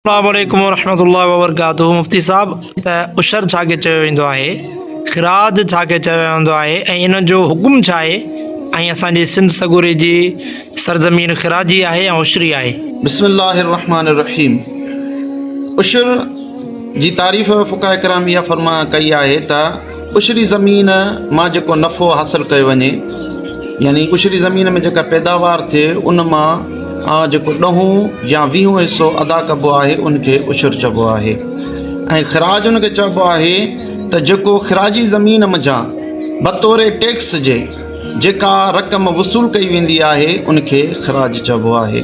अस्सलामुअलैकुम वरहमतुल्लाहि वबरकातुहू। मुफ्ती साहब त उशर छा के चयो वेंदो आहे, ख़िराज छा के चयो वेंदो आहे ऐं इन जो हुकुम छा आहे ऐं असांजी सिंध सगूरे जी सरज़मीन ख़िराजी आहे ऐं उशरी आहे। बिस्मिल्लाहिर्रहमानिर्रहीम। उशर जी तारीफ़ फ़ुक़हा किराम इहा फरमा कई आहे त उशरी ज़मीन मां जेको नफ़ो हासिल कयो वञे, यानी उशरी ज़मीन में जेका पैदावार थिए उन मां जेको 10 या 20 हिसो अदा कबो आहे उनखे उशर चइबो आहे। ऐं ख़िराज उनखे चइबो आहे त जेको ख़िराजी ज़मीन मज़ा बतौर टैक्स जे जेका रक़म वसूल कई वेंदी आहे उनखे ख़िराज चइबो आहे।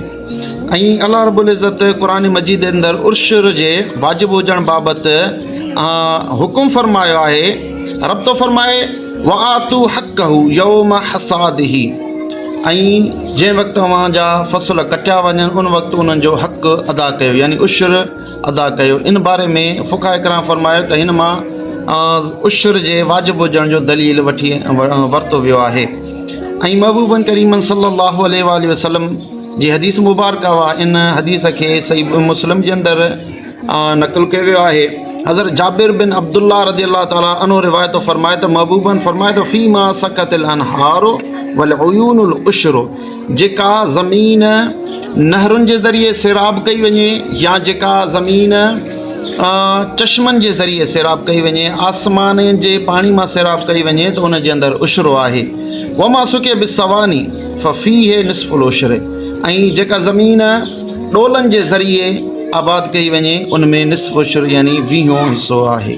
ऐं अल्लाह रब्बुल इज़्ज़त क़ुरान मजीद जे अंदरि उशर जे वाजिबु हुजण बाबति हुकुम फरमायो आहे। रब थो फरमाए वआतू हक़हू यौम हसादिही, ऐं जंहिं वक़्तु तव्हांजा फ़सुल कटिया वञनि उन वक़्तु उन्हनि जो हक़ अदा कयो, यानी उशर अदा कयो। इन बारे में फ़ुक़हा किराम फरमायो त हिन मां उशर जे वाजिबु हुजण जो दलील वरितो वियो आहे। ऐं महबूबन करीमन सल्लल्लाहु अलैहि वसल्लम जी हदीस मुबारक हुआ, इन हदीस खे सही मुस्लिम जे अंदरि नक़ल कयो वियो आहे। हज़रत जाबिर बिन अब्दुल्ला रज़ियल्लाहु ताला अन्हु रिवायत फरमाए त महबूबन फरमाए त फ़ीमा सकतिल अनहारो वल उयूनुल उशरो, जेका ज़मीन नहरुनि जे ज़रिए सैराब कई वञे या जेका ज़मीन चश्मनि जे ज़रिए सैराब कई वञे, आसमान जे पाणी मां सैराब कई वञे त उन जे अंदरि उशरो आहे। वमा सुके बिसवानी फ़फ़ीहे निस्फ़ुल उशर, ऐं जेका ज़मीन ॾोलनि जे ज़रिए आबाद कई वञे उनमें निस्फ़ उशर यानी 20 हिसो आहे।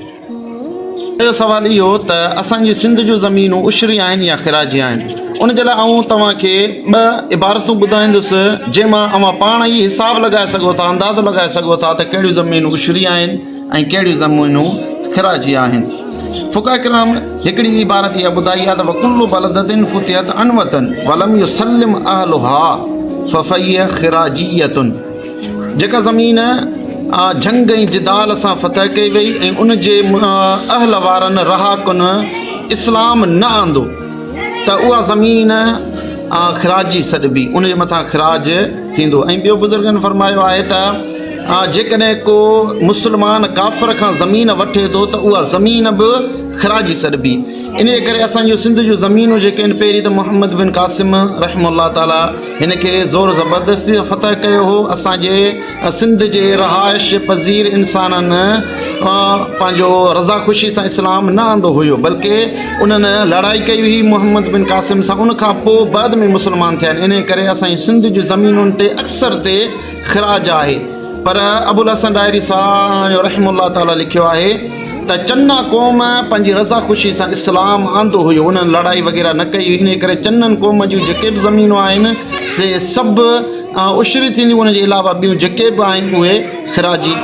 इहो सवाल इहो त असांजी सिंध जूं ज़मीनूं उशरी आहिनि या ख़िराजी आहिनि। उन जे लाइ आऊं तव्हांखे 2 इबारतूं ॿुधाईंदुसि जंहिंमां अवां पाण ई हिसाब लॻाए सघो था, अंदाज़ो लॻाए सघो था त कहिड़ियूं ज़मीनूं उशरी आहिनि ऐं कहिड़ियूं ज़मीनूं ख़िराजी आहिनि। फ़ुक़हा किराम हिकिड़ी इबारत इहा ॿुधाई आहे त वकुल्लु बलदतिन फुतिहत अनवतन वलम युसल्लिम अहलुहा फ़फ़हिय ख़िराजियतुन, जेका ज़मीन जंग ऐं जिदाल सां फ़तह कई वई ऐं उन जे अहल वारनि रहाकुनि इस्लाम न आंदो त उहा ज़मीन ख़िराजी सॾिबी, उन जे मथां ख़िराज थींदो। ऐं ॿियो बुज़ुर्गनि फरमायो आहे त जेकॾहिं को मुस्लमान काफ़िर खां ज़मीन वठे थो त उहा ज़मीन बि ख़िराजी सॾिबी। इन जे करे असांजूं सिंध जूं ज़मीनूं जेके आहिनि, पहिरीं त मोहम्मद बिन क़ासिम रहमहुल्लाह ताला हिन खे ज़ोर ज़बरदस्ती सां फ़तह कयो हो। असांजे सिंध जे रहाइश पज़ीर इंसाननि पंहिंजो रज़ा ख़ुशी सां इस्लाम न आंदो हुयो, बल्कि उन्हनि लड़ाई कई हुई मोहम्मद बिन क़ासिम सां, उनखां पोइ बाद में मुस्लमान थिया आहिनि। इन करे असांजी सिंध जूं ज़मीनुनि ते अक्सर ते ख़िराज आहे। पर अबुल हसन डायरी साहब रहमहुल्लाह ताला लिखियो आहे त चन्ना क़ौम पंहिंजी रज़ा ख़ुशी सां इस्लाम आंदो हुयो, उन्हनि लड़ाई वग़ैरह न कई। इन करे चङनि क़ौम जूं जेके बि ज़मीनूं आहिनि से सभु उशरी थींदियूं, उन जे अलावा ॿियूं जेके बि आहिनि उहे ख़िराजी